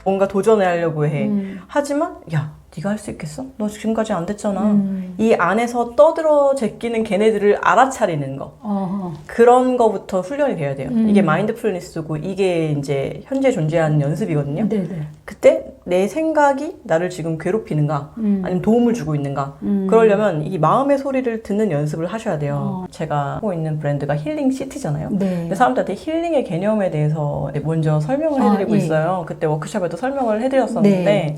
뭔가 도전하려고 해. 하지만 야, 네가 할 수 있겠어? 너 지금까지 안 됐잖아. 이 안에서 떠들어 제끼는 걔네들을 알아차리는 거. 그런 거부터 훈련이 돼야 돼요. 이게 마인드풀니스고 이게 이제 현재 존재하는 연습이거든요. 네네. 그때 내 생각이 나를 지금 괴롭히는가 아니면 도움을 주고 있는가 그러려면 이 마음의 소리를 듣는 연습을 하셔야 돼요. 제가 하고 있는 브랜드가 힐링 시티잖아요. 네. 근데 사람들한테 힐링의 개념에 대해서 먼저 설명을 해드리고 예. 있어요. 그때 워크숍에도 설명을 해드렸었는데 네.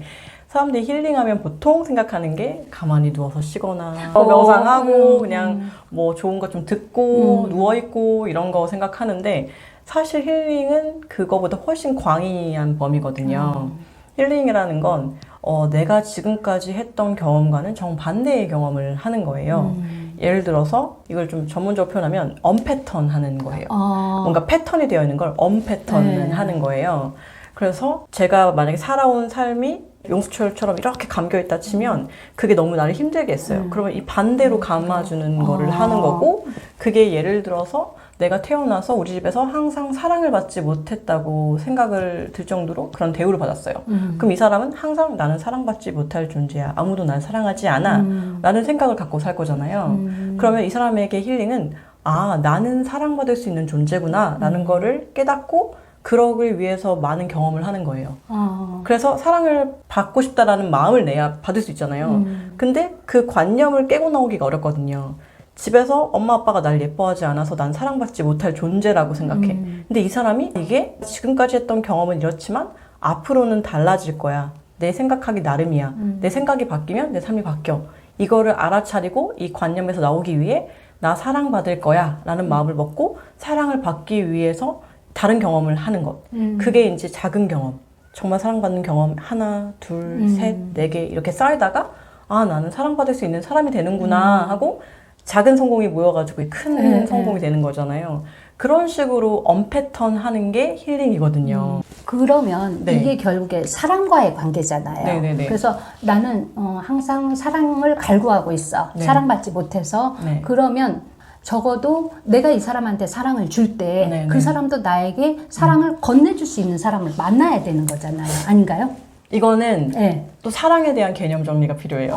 사람들이 힐링하면 보통 생각하는 게 가만히 누워서 쉬거나 명상하고 그냥 뭐 좋은 거 좀 듣고 누워있고 이런 거 생각하는데 사실 힐링은 그거보다 훨씬 광의한 범위거든요. 힐링이라는 건 내가 지금까지 했던 경험과는 정반대의 경험을 하는 거예요. 예를 들어서 이걸 좀 전문적으로 표현하면 언패턴 하는 거예요. 뭔가 패턴이 되어 있는 걸 언패턴 하는 거예요. 그래서 제가 만약에 살아온 삶이 용수철처럼 이렇게 감겨있다 치면 그게 너무 나를 힘들게 했어요. 그러면 이 반대로 감아주는 거를 하는 거고 그게 예를 들어서 내가 태어나서 우리 집에서 항상 사랑을 받지 못했다고 생각을 들 정도로 그런 대우를 받았어요. 그럼 이 사람은 항상 나는 사랑받지 못할 존재야. 아무도 날 사랑하지 않아. 라는 생각을 갖고 살 거잖아요. 그러면 이 사람에게 힐링은 아, 나는 사랑받을 수 있는 존재구나 라는 거를 깨닫고 그러기 위해서 많은 경험을 하는 거예요. 그래서 사랑을 받고 싶다라는 마음을 내야 받을 수 있잖아요. 근데 그 관념을 깨고 나오기가 어렵거든요. 집에서 엄마 아빠가 날 예뻐하지 않아서 난 사랑받지 못할 존재라고 생각해. 근데 이 사람이 이게 지금까지 했던 경험은 이렇지만 앞으로는 달라질 거야. 내 생각하기 나름이야. 내 생각이 바뀌면 내 삶이 바뀌어. 이거를 알아차리고 이 관념에서 나오기 위해 나 사랑받을 거야 라는 마음을 먹고 사랑을 받기 위해서 다른 경험을 하는 것. 그게 이제 작은 경험. 정말 사랑받는 경험 하나, 둘, 셋, 네 개 이렇게 쌓이다가 아, 나는 사랑받을 수 있는 사람이 되는구나 하고 작은 성공이 모여가지고 큰 성공이 되는 거잖아요. 그런 식으로 언패턴 하는 게 힐링이거든요. 그러면 네. 이게 결국에 사랑과의 관계잖아요. 네네네. 그래서 나는 항상 사랑을 갈구하고 있어. 네. 사랑받지 못해서. 네. 그러면 적어도 내가 이 사람한테 사랑을 줄 때 네, 그 네. 사람도 나에게 사랑을 건네줄 수 있는 사람을 만나야 되는 거잖아요. 아닌가요? 이거는 네. 또 사랑에 대한 개념 정리가 필요해요.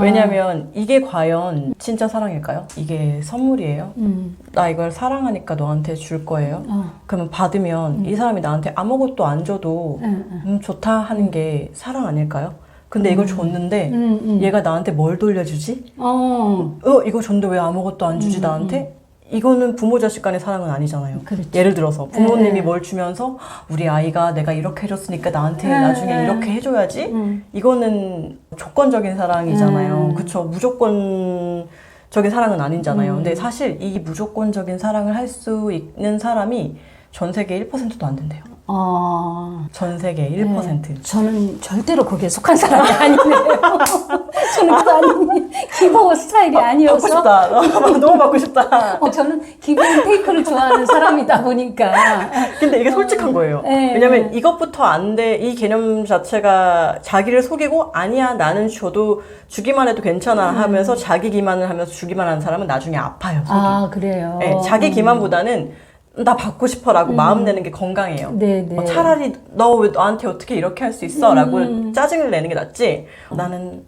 왜냐면 이게 과연 진짜 사랑일까요? 이게 선물이에요? 나 이걸 사랑하니까 너한테 줄 거예요? 그러면 받으면 이 사람이 나한테 아무것도 안 줘도 좋다 하는 게 사랑 아닐까요? 근데 이걸 줬는데 얘가 나한테 뭘 돌려주지? 이거 줬는데 왜 아무것도 안 주지 나한테? 이거는 부모 자식 간의 사랑은 아니잖아요. 그렇죠. 예를 들어서 부모님이 뭘 주면서 우리 아이가 내가 이렇게 해줬으니까 나한테 나중에 이렇게 해줘야지. 이거는 조건적인 사랑이잖아요. 그쵸? 무조건적인 사랑은 아니잖아요. 근데 사실 이 무조건적인 사랑을 할 수 있는 사람이 전 세계 1%도 안 된대요. 전 세계 1%. 저는 절대로 거기에 속한 사람이 아니네요. 저는 그 아닌 기본 스타일이 아니어서. 받고 싶다. 너무 받고 싶다. 저는 기본 테이크를 좋아하는 사람이다 보니까. 근데 이게 솔직한 거예요. 왜냐면 이것부터 안 돼. 이 개념 자체가 자기를 속이고 아니야 나는 줘도 주기만 해도 괜찮아 하면서 자기 기만을 하면서 주기만 하는 사람은 나중에 아파요. 속이. 아, 그래요? 네, 자기 기만보다는 나 받고 싶어라고 마음 내는 게 건강해요. 네네. 차라리 너 왜 나한테 어떻게 이렇게 할 수 있어? 라고 짜증을 내는 게 낫지. 나는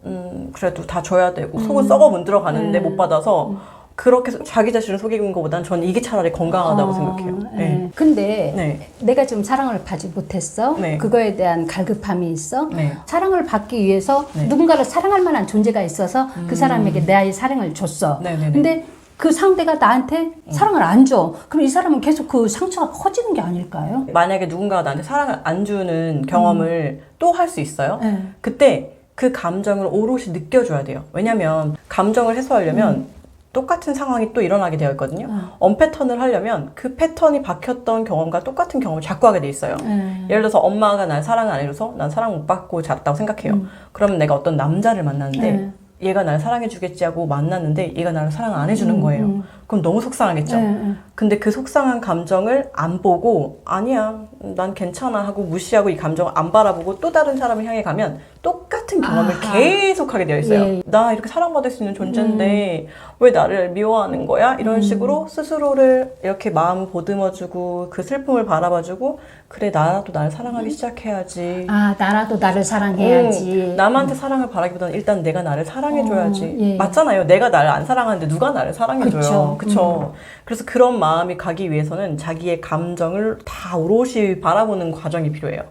그래도 다 줘야 되고 속은 썩어 문들어 가는데 못 받아서 그렇게 자기 자신을 속이는 것보다는 저는 이게 차라리 건강하다고 생각해요. 네. 근데 네. 내가 좀 사랑을 받지 못했어. 네. 그거에 대한 갈급함이 있어. 네. 사랑을 받기 위해서 네. 누군가를 사랑할 만한 존재가 있어서 그 사람에게 나의 사랑을 줬어. 네네네. 근데 그 상대가 나한테 사랑을 안 줘. 그럼 이 사람은 계속 그 상처가 커지는 게 아닐까요? 만약에 누군가가 나한테 사랑을 안 주는 경험을 또 할 수 있어요. 네. 그때 그 감정을 오롯이 느껴줘야 돼요. 왜냐면 감정을 해소하려면 똑같은 상황이 또 일어나게 되어 있거든요. 언패턴을 하려면 그 패턴이 박혔던 경험과 똑같은 경험을 자꾸 하게 돼 있어요. 예를 들어서 엄마가 날 사랑을 안 해줘서 난 사랑 못 받고 자랐다고 생각해요. 그러면 내가 어떤 남자를 만났는데 얘가 날 사랑해 주겠지 하고 만났는데 얘가 나를 사랑 안 해주는 거예요. 그럼 너무 속상하겠죠. 근데 그 속상한 감정을 안 보고 아니야 난 괜찮아 하고 무시하고 이 감정을 안 바라보고 또 다른 사람을 향해 가면 똑같은 똑같은 경험을 아하. 계속 하게 되어 있어요. 예. 나 이렇게 사랑받을 수 있는 존재인데 왜 나를 미워하는 거야? 이런 식으로 스스로를 이렇게 마음 보듬어주고 그 슬픔을 바라봐주고 그래 나라도 나를 사랑하기 시작해야지. 아, 나라도 나를 사랑해야지. 남한테 사랑을 바라기보다는 일단 내가 나를 사랑해줘야지. 예. 맞잖아요. 내가 나를 안 사랑하는데 누가 나를 사랑해줘요. 그쵸. 그쵸. 그래서 그런 마음이 가기 위해서는 자기의 감정을 다 오롯이 바라보는 과정이 필요해요.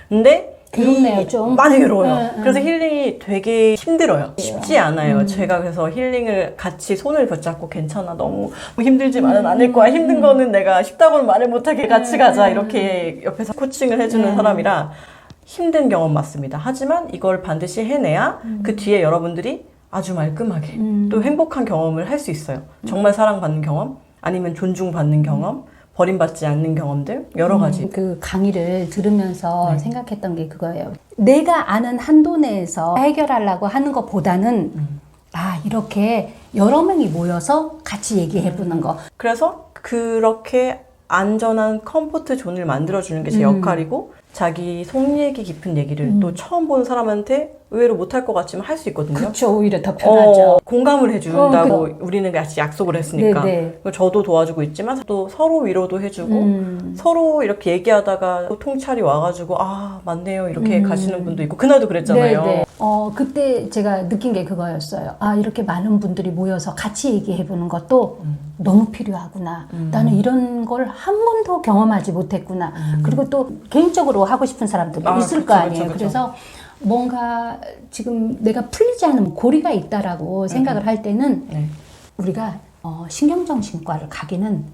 근데 괴롭네요, 좀. 많이 괴로워요. 응, 응. 그래서 힐링이 되게 힘들어요. 쉽지 않아요. 제가 그래서 힐링을 같이 손을 붙잡고 괜찮아. 너무 힘들지만은 않을 거야. 힘든 거는 내가 쉽다고는 말을 못하게 같이 가자. 이렇게 옆에서 코칭을 해주는 사람이라 힘든 경험 맞습니다. 하지만 이걸 반드시 해내야 그 뒤에 여러분들이 아주 말끔하게 또 행복한 경험을 할 수 있어요. 정말 사랑받는 경험, 아니면 존중받는 경험, 버림받지 않는 경험들, 여러 가지. 그 강의를 들으면서 생각했던 게 그거예요. 내가 아는 한도 내에서 해결하려고 하는 것보다는 아, 이렇게 여러 명이 모여서 같이 얘기해보는 거. 그래서 그렇게 안전한 컴포트 존을 만들어주는 게 제 역할이고, 자기 속 얘기 깊은 얘기를 또 처음 보는 사람한테 의외로 못할 것 같지만 할 수 있거든요. 그렇죠. 오히려 더 편하죠. 공감을 해준다고 우리는 같이 약속을 했으니까. 네네. 저도 도와주고 있지만 또 서로 위로도 해주고 서로 이렇게 얘기하다가 또 통찰이 와가지고 아 맞네요 이렇게 가시는 분도 있고 그날도 그랬잖아요. 네네. 그때 제가 느낀 게 그거였어요. 아, 이렇게 많은 분들이 모여서 같이 얘기해보는 것도 너무 필요하구나. 나는 이런 걸 한 번도 경험하지 못했구나. 그리고 또 개인적으로 하고 싶은 사람들도 있을 그쵸, 거 아니에요. 그쵸. 그래서 뭔가 지금 내가 풀리지 않은 고리가 있다라고 생각을 할 때는 네. 우리가 신경정신과를 가기는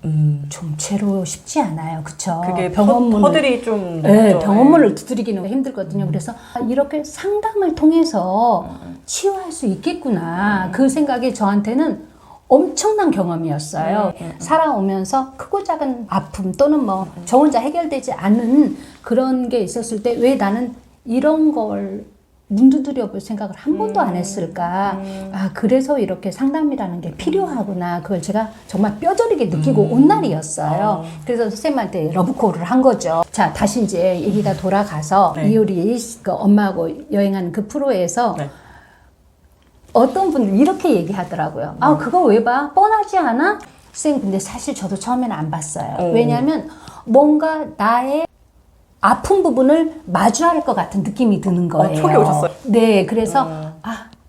좀 죄로 쉽지 않아요. 그쵸? 그게 병원문을 허들이 좀 네, 높죠. 병원문을 두드리기는 힘들거든요. 그래서 이렇게 상담을 통해서 치유할 수 있겠구나. 그 생각이 저한테는 엄청난 경험이었어요. 살아오면서 크고 작은 아픔 또는 뭐 저 혼자 해결되지 않은 그런 게 있었을 때 왜 나는 이런 걸 문두드려 볼 생각을 한 번도 안 했을까. 아, 그래서 이렇게 상담이라는 게 필요하구나. 그걸 제가 정말 뼈저리게 느끼고 온 날이었어요. 그래서 선생님한테 러브콜을 한 거죠. 자, 다시 이제 얘기가 돌아가서 네. 이효리 그 엄마하고 여행하는 그 프로에서 네. 어떤 분들 이렇게 얘기하더라고요. 아, 그거 왜 봐? 뻔하지 않아? 선생님, 근데 사실 저도 처음에는 안 봤어요. 왜냐하면 뭔가 나의 아픈 부분을 마주할 것 같은 느낌이 드는 거예요. 촉이 오셨어요? 네, 그래서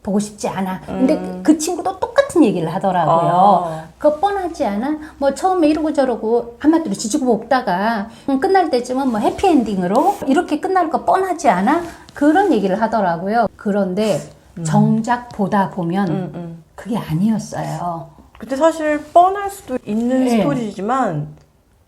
보고 싶지 않아. 근데 그 친구도 똑같은 얘기를 하더라고요. 그거 뻔하지 않아? 뭐 처음에 이러고 저러고 한마디로 지지고 볶다가 끝날 때쯤은 뭐 해피엔딩으로 이렇게 끝날 거 뻔하지 않아? 그런 얘기를 하더라고요. 그런데 정작 보다 보면 그게 아니었어요. 그때 사실 뻔할 수도 있는 네. 스토리지만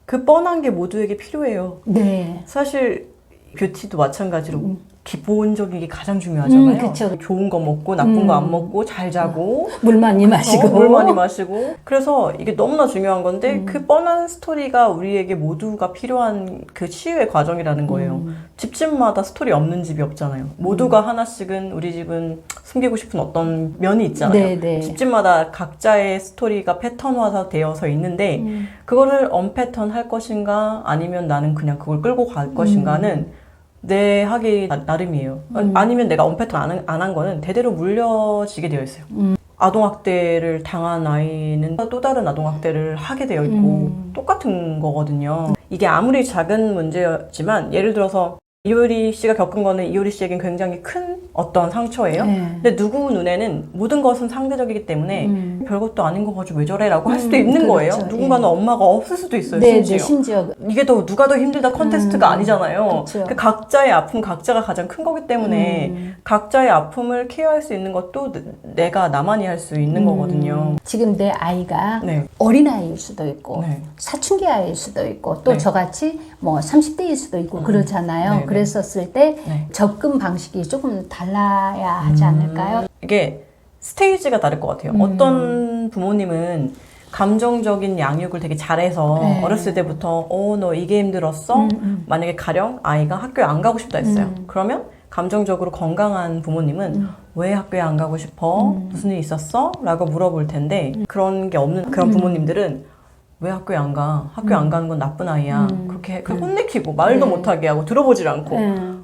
그 뻔한 게 모두에게 필요해요. 네. 사실 뷰티도 마찬가지로 기본적인 게 가장 중요하잖아요. 그쵸. 좋은 거 먹고 나쁜 거 안 먹고 잘 자고 물 많이 마시고. 물 많이 마시고. 그래서 이게 너무나 중요한 건데 그 뻔한 스토리가 우리에게 모두가 필요한 그 치유의 과정이라는 거예요. 집집마다 스토리 없는 집이 없잖아요. 모두가 하나씩은 우리 집은 숨기고 싶은 어떤 면이 있잖아요. 네네. 집집마다 각자의 스토리가 패턴화 되어서 있는데 그거를 언패턴 할 것인가 아니면 나는 그냥 그걸 끌고 갈 것인가는 내 하기 나름이에요. 아니면 내가 언패턴 안 한 거는 대대로 물려지게 되어 있어요. 아동학대를 당한 아이는 또 다른 아동학대를 하게 되어 있고 똑같은 거거든요. 이게 아무리 작은 문제였지만 예를 들어서 이효리 씨가 겪은 거는 이효리 씨에겐 굉장히 큰 어떤 상처예요. 네. 근데 누구 눈에는 모든 것은 상대적이기 때문에 별것도 아닌 거 가지고 왜 저래? 라고 할 수도 있는 그렇죠. 거예요. 누군가는 엄마가 없을 수도 있어요. 네, 심지어. 네, 심지어. 이게 더 누가 더 힘들다 컨테스트가 아니잖아요. 그쵸. 그 각자의 아픔 각자가 가장 큰 거기 때문에 각자의 아픔을 케어할 수 있는 것도 내가 나만이 할 수 있는 거거든요. 지금 내 아이가 네. 어린아이일 수도 있고 네. 사춘기 아이일 수도 있고 또 네. 저같이 뭐 30대일 수도 있고 그러잖아요. 네, 네. 그랬었을 때 네. 접근 방식이 조금 달라야 하지 않을까요? 이게 스테이지가 다를 것 같아요. 어떤 부모님은 감정적인 양육을 되게 잘해서 네. 어렸을 때부터 너 이게 힘들었어? 만약에 가령 아이가 학교에 안 가고 싶다 했어요. 그러면 감정적으로 건강한 부모님은 왜 학교에 안 가고 싶어? 무슨 일 있었어? 라고 물어볼 텐데 그런 게 없는 그런 부모님들은 왜 학교에 안 가? 학교에 안 가는 건 나쁜 아이야. 그렇게 혼내키고 말도 네. 못하게 하고 들어보질 않고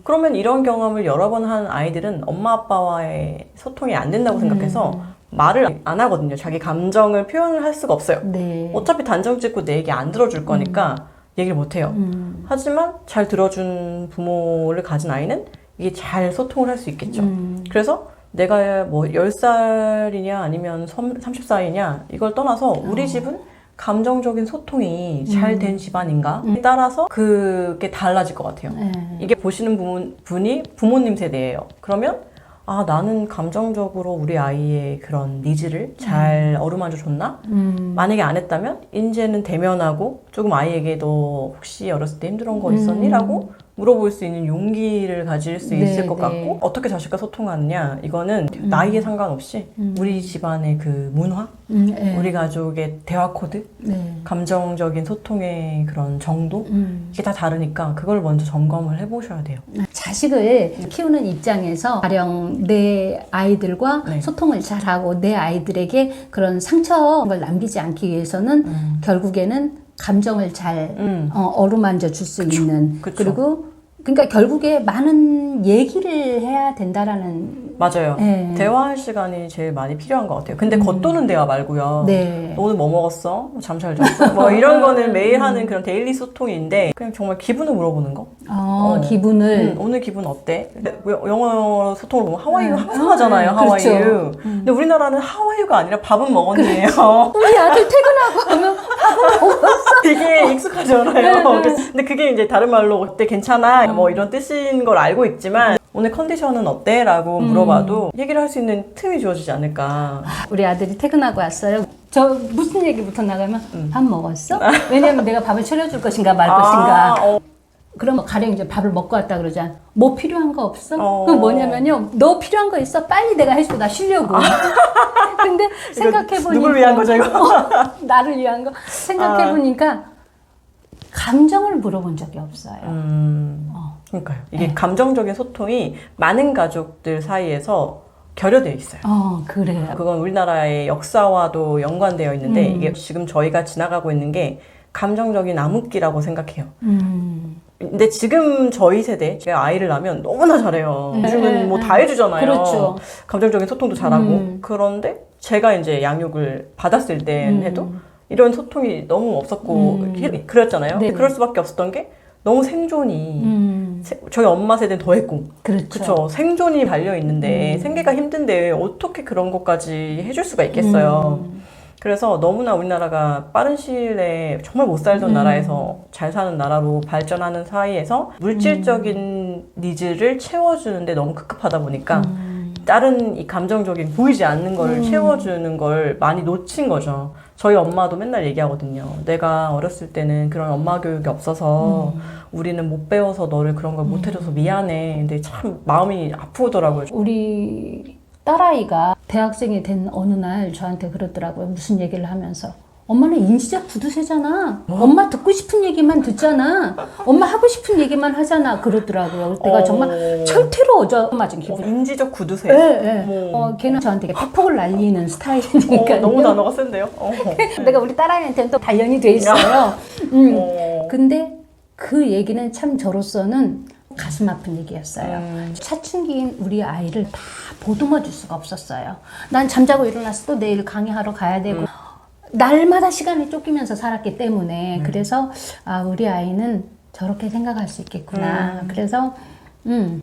그러면 이런 경험을 여러 번 한 아이들은 엄마 아빠와의 소통이 안 된다고 생각해서 말을 안 하거든요. 자기 감정을 표현을 할 수가 없어요. 네. 어차피 단정 짓고 내 얘기 안 들어줄 거니까 얘기를 못 해요. 하지만 잘 들어준 부모를 가진 아이는 이게 잘 소통을 할 수 있겠죠. 그래서 내가 뭐 10살이냐 아니면 30살이냐 이걸 떠나서 우리 집은 감정적인 소통이 잘 된 집안인가에 따라서 그게 달라질 것 같아요. 네. 이게 보시는 분이 부모님 세대예요. 그러면 아, 나는 감정적으로 우리 아이의 그런 니즈를 잘 어루만져 줬나? 만약에 안 했다면 이제는 대면하고 조금 아이에게 너 혹시 어렸을 때 힘들었던 거 있었니? 라고 물어볼 수 있는 용기를 가질 수 있을 것 같고 어떻게 자식과 소통하느냐 이거는 나이에 상관없이 우리 집안의 그 문화, 네. 우리 가족의 대화 코드, 네. 감정적인 소통의 그런 정도 이게 다 다르니까 그걸 먼저 점검을 해보셔야 돼요. 자식을 키우는 입장에서 가령 내 아이들과 네. 소통을 잘하고 내 아이들에게 그런 상처를 남기지 않기 위해서는 결국에는 감정을 잘 어루만져 줄 수 있는 그쵸. 그리고 그러니까 결국에 많은 얘기를 해야 된다라는 맞아요. 네. 대화할 시간이 제일 많이 필요한 것 같아요. 근데 겉도는 대화 말고요. 네. 너 오늘 뭐 먹었어? 잠 잘 잤어? 뭐 이런 거는 매일 하는 그런 데일리 소통인데 그냥 정말 기분을 물어보는 거. 기분을 오늘 기분 어때? 영어 소통을 보면 하와이유 항상 하잖아요. 그렇죠. 하와이유. 근데 우리나라는 하와이유가 아니라 밥은 먹었니에요. 우리 아들 퇴근하고 하면 되게 익숙하잖아요. 근데 그게 이제 다른 말로 어때 괜찮아 뭐 이런 뜻인 걸 알고 있지만 오늘 컨디션은 어때? 라고 물어봐도 얘기를 할 수 있는 틈이 주어지지 않을까. 우리 아들이 퇴근하고 왔어요. 저 무슨 얘기부터 나가면 밥 먹었어? 왜냐면 내가 밥을 차려줄 것인가 말 것인가. 그럼 가령 이제 밥을 먹고 왔다 그러잖아. 뭐 필요한 거 없어? 그럼 뭐냐면요. 너 필요한 거 있어? 빨리 내가 해주고 나 쉬려고. 근데 생각해보니까 누굴 위한 거죠 이거? 나를 위한 거. 생각해보니까 감정을 물어본 적이 없어요. 그러니까요. 이게 감정적인 소통이 많은 가족들 사이에서 결여되어 있어요. 그래요. 그건 우리나라의 역사와도 연관되어 있는데 이게 지금 저희가 지나가고 있는 게 감정적인 암흑기라고 생각해요. 근데 지금 저희 세대, 제가 아이를 낳으면 너무나 잘해요. 요즘은 뭐 다 해주잖아요. 그렇죠. 감정적인 소통도 잘하고. 그런데 제가 이제 양육을 받았을 땐 해도 이런 소통이 너무 없었고 그랬잖아요. 네. 그럴 수밖에 없었던 게 너무 생존이 저희 엄마 세대는 더 했고 그렇죠. 생존이 달려 있는데 생계가 힘든데 어떻게 그런 것까지 해줄 수가 있겠어요. 그래서 너무나 우리나라가 빠른 시일 내에 정말 못 살던 나라에서 잘 사는 나라로 발전하는 사이에서 물질적인 니즈를 채워주는데 너무 급급하다 보니까 다른 이 감정적인 보이지 않는 걸 채워주는 걸 많이 놓친 거죠. 저희 엄마도 맨날 얘기하거든요. 내가 어렸을 때는 그런 엄마 교육이 없어서 우리는 못 배워서 너를 그런 걸 못 해줘서 미안해. 근데 참 마음이 아프더라고요. 우리 딸아이가 대학생이 된 어느 날 저한테 그러더라고요. 무슨 얘기를 하면서. 엄마는 인지적 구두쇠잖아. 엄마 듣고 싶은 얘기만 듣잖아. 엄마 하고 싶은 얘기만 하잖아. 그러더라고요. 내가 정말 철퇴로 얻어맞은 기분. 인지적 구두쇠. 네. 걔는 저한테 패폭을 날리는 스타일이니까. 너무 단어가 센데요? 내가 우리 딸아이한테는 또 단련이 돼 있어요. 근데 그 얘기는 참 저로서는 가슴 아픈 얘기였어요. 사춘기인 우리 아이를 다 보듬어 줄 수가 없었어요. 난 잠자고 일어났어도 내일 강의하러 가야 되고 날마다 시간이 쫓기면서 살았기 때문에 그래서 우리 아이는 저렇게 생각할 수 있겠구나. 그래서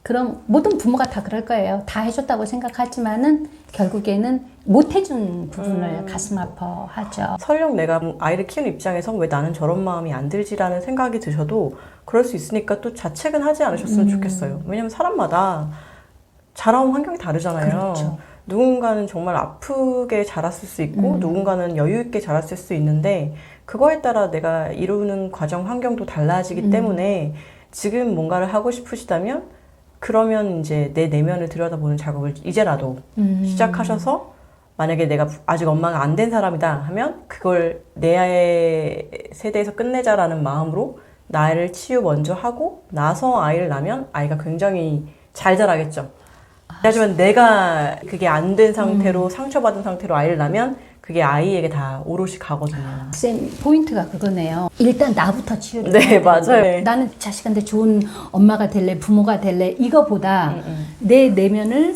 그럼 모든 부모가 다 그럴 거예요. 다 해줬다고 생각하지만은 결국에는 못 해준 부분을 가슴 아파하죠. 설령 내가 아이를 키우는 입장에서 왜 나는 저런 마음이 안 들지라는 생각이 드셔도 그럴 수 있으니까 또 자책은 하지 않으셨으면 좋겠어요. 왜냐면 사람마다 자라온 환경이 다르잖아요. 그렇죠. 누군가는 정말 아프게 자랐을 수 있고 누군가는 여유 있게 자랐을 수 있는데 그거에 따라 내가 이루는 과정 환경도 달라지기 때문에 지금 뭔가를 하고 싶으시다면 그러면 이제 내 내면을 들여다보는 작업을 이제라도 시작하셔서 만약에 내가 아직 엄마가 안 된 사람이다 하면 그걸 내 세대에서 끝내자라는 마음으로 나를 치유 먼저 하고 나서 아이를 낳으면 아이가 굉장히 잘 자라겠죠. 하지만 내가 그게 안 된 상태로 상처받은 상태로 아이를 낳으면 그게 아이에게 다 오롯이 가거든요. 쌤 포인트가 그거네요. 일단 나부터 치유를 네, 해야 되는 맞아요. 거예요. 나는 자식한테 좋은 엄마가 될래, 부모가 될래 이거보다 내 내면을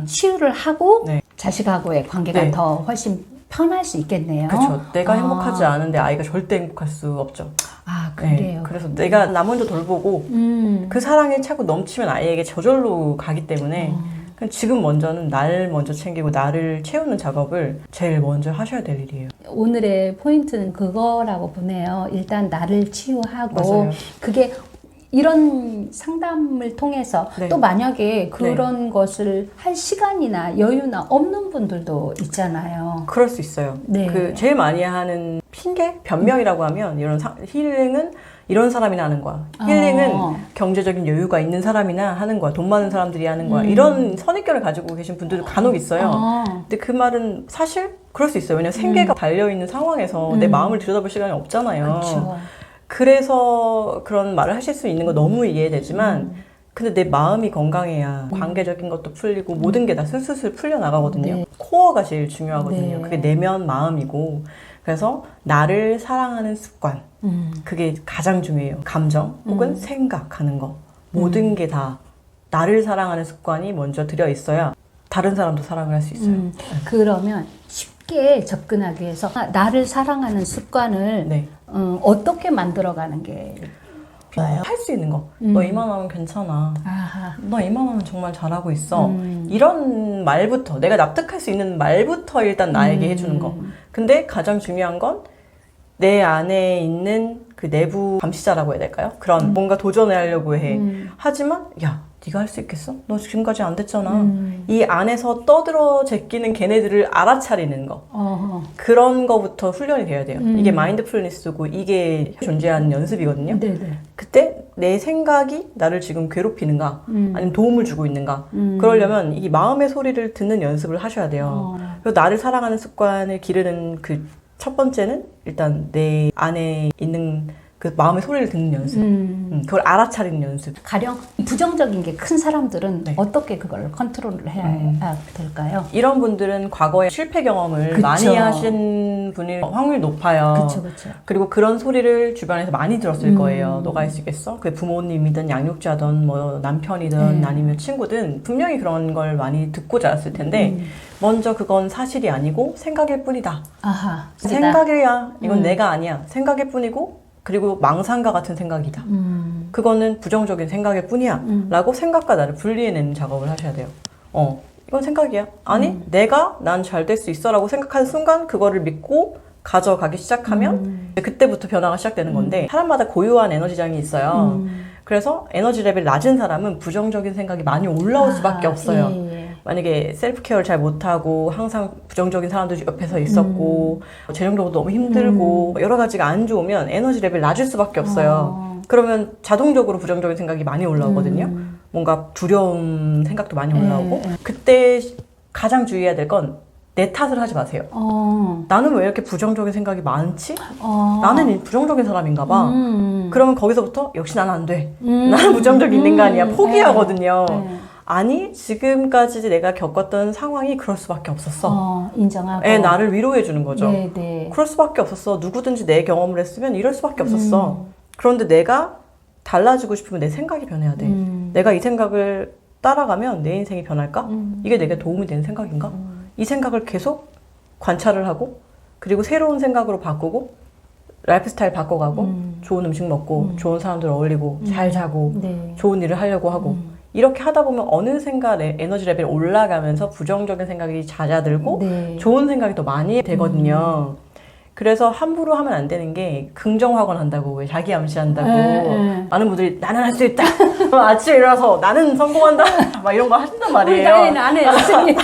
치유를 하고 네. 자식하고의 관계가 네. 더 훨씬 편할 수 있겠네요. 그렇죠. 내가 행복하지 않은데 아이가 절대 행복할 수 없죠. 아 네, 그래요. 그래서 내가 나 먼저 돌보고 그 사랑이 차고 넘치면 아이에게 저절로 가기 때문에 그냥 지금 먼저는 날 먼저 챙기고 나를 채우는 작업을 제일 먼저 하셔야 될 일이에요. 오늘의 포인트는 그거라고 보네요. 일단 나를 치유하고 맞아요. 그게 이런 상담을 통해서 네. 또 만약에 그런 것을 할 시간이나 여유나 없는 분들도 있잖아요. 그럴 수 있어요. 네. 그 제일 많이 하는 핑계, 변명이라고 하면 이런 힐링은 이런 사람이나 하는 거야. 힐링은 경제적인 여유가 있는 사람이나 하는 거야. 돈 많은 사람들이 하는 거야. 이런 선입견을 가지고 계신 분들도 간혹 있어요. 근데 그 말은 사실 그럴 수 있어요. 왜냐면 생계가 달려있는 상황에서 내 마음을 들여다볼 시간이 없잖아요. 그렇죠. 그래서 그런 말을 하실 수 있는 거 너무 이해되지만 근데 내 마음이 건강해야 관계적인 것도 풀리고 모든 게 다 슬슬 풀려나가거든요. 네. 코어가 제일 중요하거든요. 네. 그게 내면 마음이고 그래서 나를 사랑하는 습관 그게 가장 중요해요. 감정 혹은 생각하는 거 모든 게 다 나를 사랑하는 습관이 먼저 들여 있어야 다른 사람도 사랑을 할 수 있어요. 그러면 쉽게 접근하기 위해서 나를 사랑하는 습관을 네. 어떻게 만들어가는 게 좋아요? 할 수 있는 거. 너 이만하면 괜찮아. 아하. 너 이만하면 정말 잘하고 있어. 이런 말부터 내가 납득할 수 있는 말부터 일단 나에게 해주는 거. 근데 가장 중요한 건 내 안에 있는 그 내부 감시자라고 해야 될까요? 그런 뭔가 도전을 하려고 해. 하지만 야 네가 할 수 있겠어? 너 지금까지 안 됐잖아. 이 안에서 떠들어 제끼는 걔네들을 알아차리는 거. 어허. 그런 거부터 훈련이 돼야 돼요. 이게 마인드풀니스고 이게 존재하는 연습이거든요. 네네. 그때 내 생각이 나를 지금 괴롭히는가 아니면 도움을 주고 있는가 그러려면 이 마음의 소리를 듣는 연습을 하셔야 돼요. 그래서 나를 사랑하는 습관을 기르는 그 첫 번째는 일단 내 안에 있는 그 마음의 소리를 듣는 연습 그걸 알아차리는 연습. 가령 부정적인 게 큰 사람들은 네. 어떻게 그걸 컨트롤을 해야 될까요? 이런 분들은 과거에 실패 경험을 그쵸. 많이 하신 분일 확률이 높아요. 그렇죠, 그렇죠. 그리고 그런 소리를 주변에서 많이 들었을 거예요. 너가 할 수 있겠어? 그게 부모님이든 양육자든 뭐 남편이든 아니면 친구든 분명히 그런 걸 많이 듣고 자랐을 텐데 먼저 그건 사실이 아니고 생각일 뿐이다. 아하. 생각이야. 이건 내가 아니야. 생각일 뿐이고 그리고 망상과 같은 생각이다. 그거는 부정적인 생각일 뿐이야. 라고 생각과 나를 분리해내는 작업을 하셔야 돼요. 이건 생각이야. 아니, 내가 난 잘 될 수 있어 라고 생각하는 순간 그거를 믿고 가져가기 시작하면 그때부터 변화가 시작되는 건데 사람마다 고유한 에너지장이 있어요. 그래서 에너지 레벨이 낮은 사람은 부정적인 생각이 많이 올라올 수밖에 없어요. 예. 만약에 셀프 케어를 잘 못하고 항상 부정적인 사람들이 옆에서 있었고 재정적으로 너무 힘들고 여러 가지가 안 좋으면 에너지 레벨이 낮을 수밖에 없어요. 그러면 자동적으로 부정적인 생각이 많이 올라오거든요. 뭔가 두려움 생각도 많이 올라오고 그때 가장 주의해야 될 건 내 탓을 하지 마세요. 나는 왜 이렇게 부정적인 생각이 많지? 나는 이 부정적인 사람인가 봐. 그러면 거기서부터 역시 나는 안 돼. 나는 부정적인 인간이야. 포기하거든요. 아니 지금까지 내가 겪었던 상황이 그럴 수밖에 없었어. 인정하고. 나를 위로해 주는 거죠. 네. 그럴 수밖에 없었어. 누구든지 내 경험을 했으면 이럴 수밖에 없었어. 그런데 내가 달라지고 싶으면 내 생각이 변해야 돼. 내가 이 생각을 따라가면 내 인생이 변할까? 이게 내게 도움이 되는 생각인가? 이 생각을 계속 관찰을 하고 그리고 새로운 생각으로 바꾸고 라이프 스타일 바꿔가고 좋은 음식 먹고 좋은 사람들 어울리고 잘 자고 네. 좋은 일을 하려고 하고 이렇게 하다 보면 어느샌가 에너지 레벨이 올라가면서 부정적인 생각이 잦아들고 네. 좋은 생각이 더 많이 되거든요. 그래서 함부로 하면 안 되는 게 긍정확언 한다고 왜 자기 암시한다고 많은 분들이 나는 할 수 있다. 아침에 일어나서 나는 성공한다. 막 이런 거 하신단 우리 말이에요. 나이는 안 해요. 선생님.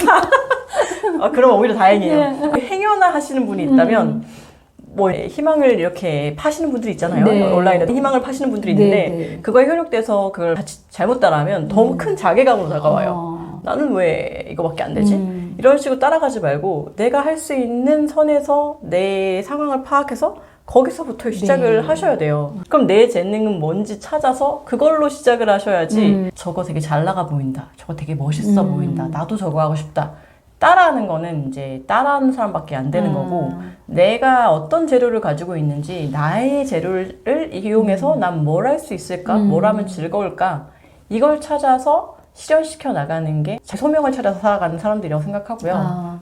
그러면 오히려 다행이에요. 행여나 하시는 분이 있다면 뭐 희망을 이렇게 파시는 분들이 있잖아요. 네. 온라인에 희망을 파시는 분들이 있는데 네. 그거에 현혹돼서 그걸 같이 잘못 따라하면 더 큰 자괴감으로 다가와요. 나는 왜 이거밖에 안 되지? 이런 식으로 따라가지 말고 내가 할 수 있는 선에서 내 상황을 파악해서 거기서부터 시작을 하셔야 돼요. 그럼 내 재능은 뭔지 찾아서 그걸로 시작을 하셔야지 저거 되게 잘 나가 보인다. 저거 되게 멋있어 보인다. 나도 저거 하고 싶다. 따라하는 거는 이제 따라하는 사람밖에 안 되는 거고, 내가 어떤 재료를 가지고 있는지, 나의 재료를 이용해서 난 뭘 할 수 있을까? 뭘 하면 즐거울까? 이걸 찾아서 실현시켜 나가는 게 제 소명을 찾아서 살아가는 사람들이라고 생각하고요.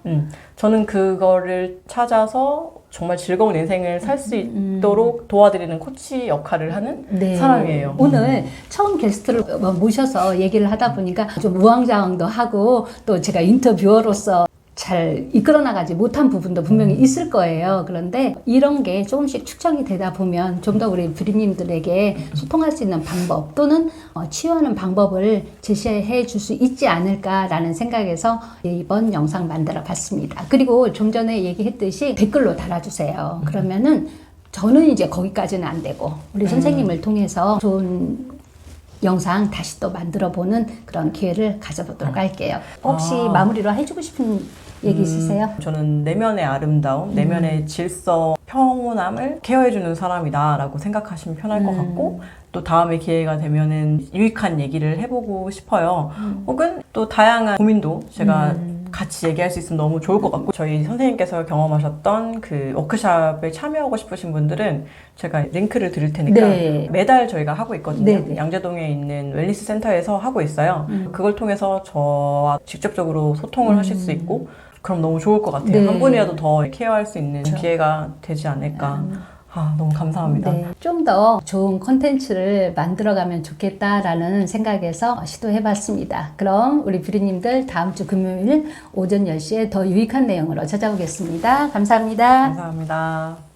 저는 그거를 찾아서 정말 즐거운 인생을 살 수 있도록 도와드리는 코치 역할을 하는 네. 사람이에요. 오늘 처음 게스트를 모셔서 얘기를 하다 보니까 좀 우왕좌왕도 하고 또 제가 인터뷰어로서 잘 이끌어 나가지 못한 부분도 분명히 있을 거예요. 그런데 이런 게 조금씩 축적이 되다 보면 좀 더 우리 브리님들에게 소통할 수 있는 방법 또는 치유하는 방법을 제시해 줄 수 있지 않을까라는 생각에서 이번 영상 만들어 봤습니다. 그리고 좀 전에 얘기했듯이 댓글로 달아주세요. 그러면은 저는 이제 거기까지는 안 되고 우리 선생님을 통해서 좋은 영상 다시 또 만들어 보는 그런 기회를 가져보도록 할게요. 혹시 마무리로 해주고 싶은 얘기 있으세요? 저는 내면의 아름다움, 내면의 질서, 평온함을 케어해주는 사람이다라고 생각하시면 편할 것 같고, 또 다음에 기회가 되면은 유익한 얘기를 해보고 싶어요. 혹은 또 다양한 고민도 제가 같이 얘기할 수 있으면 너무 좋을 것 같고, 저희 선생님께서 경험하셨던 그 워크숍에 참여하고 싶으신 분들은 제가 링크를 드릴 테니까 네. 매달 저희가 하고 있거든요. 네. 양재동에 있는 웰니스 센터에서 하고 있어요. 그걸 통해서 저와 직접적으로 소통을 하실 수 있고, 그럼 너무 좋을 것 같아요. 네. 한 분이라도 더 케어할 수 있는 기회가 되지 않을까. 너무 감사합니다. 네, 좀 더 좋은 콘텐츠를 만들어가면 좋겠다라는 생각에서 시도해봤습니다. 그럼 우리 뷰리님들 다음 주 금요일 오전 10시에 더 유익한 내용으로 찾아오겠습니다. 감사합니다. 감사합니다.